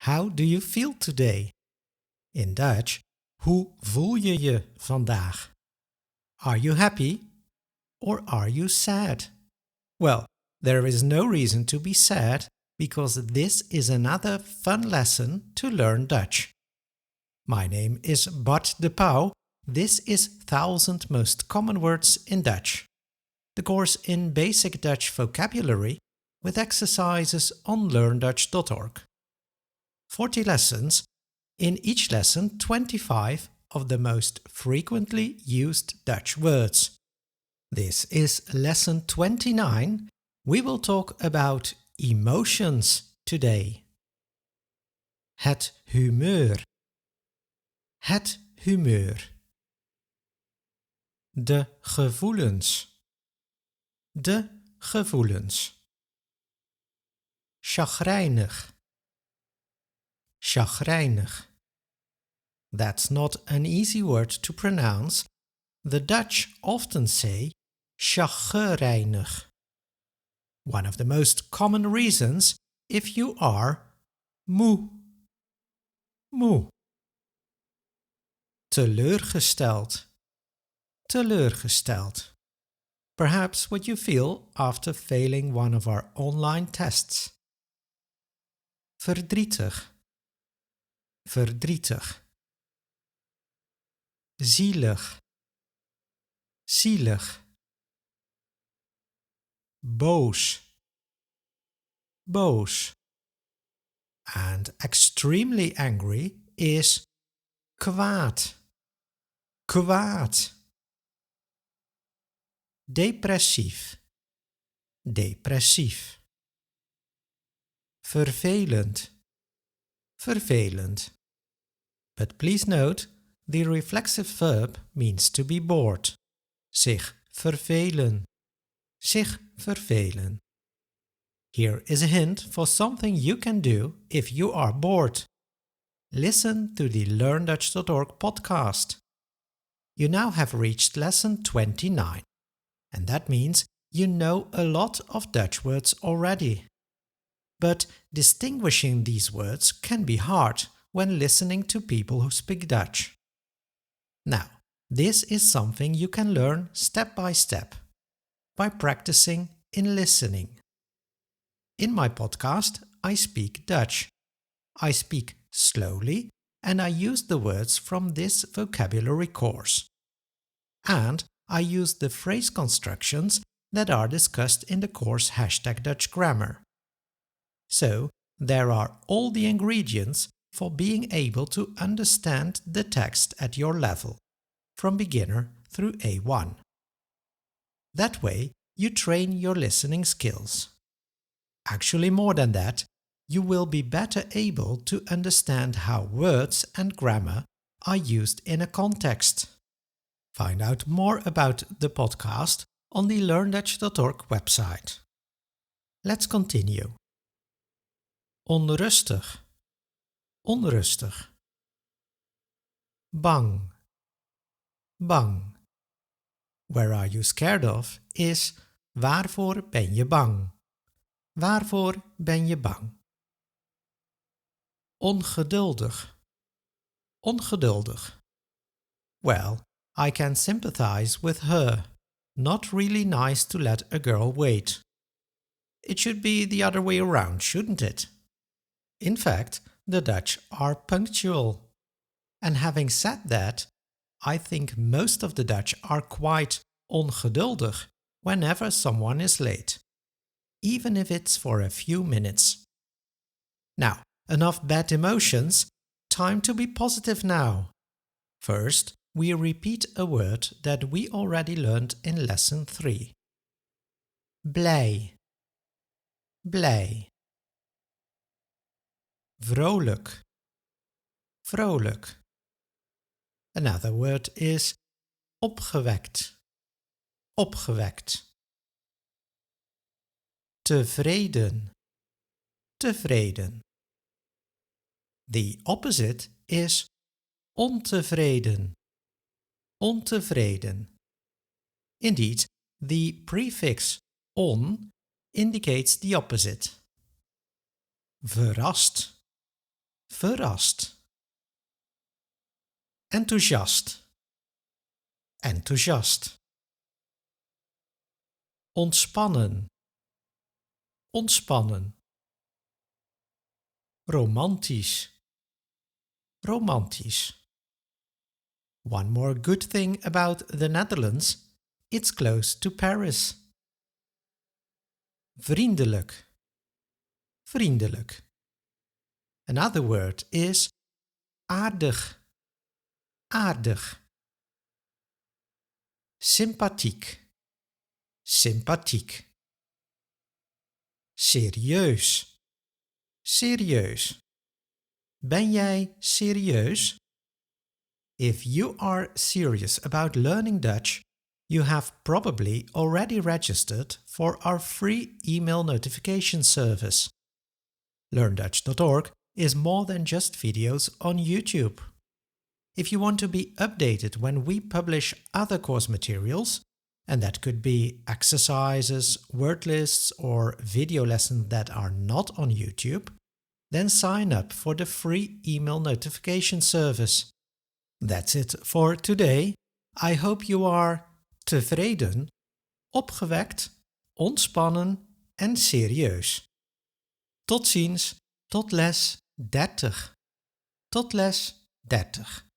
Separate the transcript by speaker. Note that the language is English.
Speaker 1: How do you feel today? In Dutch, hoe voel je je vandaag? Are you happy or are you sad? Well, there is no reason to be sad because this is another fun lesson to learn Dutch. My name is Bart de Pau. This is 1000 Most Common Words in Dutch, the course in basic Dutch vocabulary with exercises on learndutch.org. 40 lessons, in each lesson 25 of the most frequently used Dutch words. This is lesson 29. We will talk about emotions today. Het humeur. Het humeur. De gevoelens. De gevoelens. Chagrijnig. Chagrijnig. That's not an easy word to pronounce. The Dutch often say chagrijnig. One of the most common reasons if you are moe. Moe. Teleurgesteld. Teleurgesteld. Perhaps what you feel after failing one of our online tests. Verdrietig. Verdrietig. Zielig. Zielig. Boos. Boos. And extremely angry is kwaad. Kwaad. Depressief. Depressief. Vervelend. Vervelend. But please note, the reflexive verb means to be bored. Zich vervelen. Zich vervelen. Here is a hint for something you can do if you are bored. Listen to the learndutch.org podcast. You now have reached lesson 29, and that means you know a lot of Dutch words already. But distinguishing these words can be hard when listening to people who speak Dutch. Now, this is something you can learn step by step, by practicing in listening. In my podcast, I speak Dutch. I speak slowly and I use the words from this vocabulary course. And I use the phrase constructions that are discussed in the course #DutchGrammar. So, there are all the ingredients for being able to understand the text at your level, from beginner through A1. That way, you train your listening skills. Actually, more than that, you will be better able to understand how words and grammar are used in a context. Find out more about the podcast on the learndutch.org website. Let's continue. Onrustig. Onrustig. Bang. Bang. Where are you scared of is waarvoor ben je bang? Waarvoor ben je bang? Ongeduldig. Ongeduldig. Well, I can sympathize with her. Not really nice to let a girl wait. It should be the other way around, shouldn't it? In fact, the Dutch are punctual. And having said that, I think most of the Dutch are quite ongeduldig whenever someone is late, even if it's for a few minutes. Now, enough bad emotions, time to be positive now. First, we repeat a word that we already learned in lesson 3. Blij. Blij. Vrolijk. Vrolijk. Another word is opgewekt. Opgewekt. Tevreden. Tevreden. The opposite is ontevreden. Ontevreden. Indeed, the prefix on indicates the opposite. Verrast. verrast. Enthousiast, enthousiast. Ontspannen, ontspannen. Romantisch, romantisch. One more good thing about the Netherlands, it's close to Paris. Vriendelijk, vriendelijk. Another word is aardig, aardig. Sympathiek, sympathiek. Serieus, serieus. Ben jij serieus? If you are serious about learning Dutch, you have probably already registered for our free email notification service. LearnDutch.org is more than just videos on YouTube. If you want to be updated when we publish other course materials, and that could be exercises, word lists, or video lessons that are not on YouTube, then sign up for the free email notification service. That's it for today. I hope you are tevreden, opgewekt, ontspannen en serieus. Tot ziens, tot les 30. Tot les 30.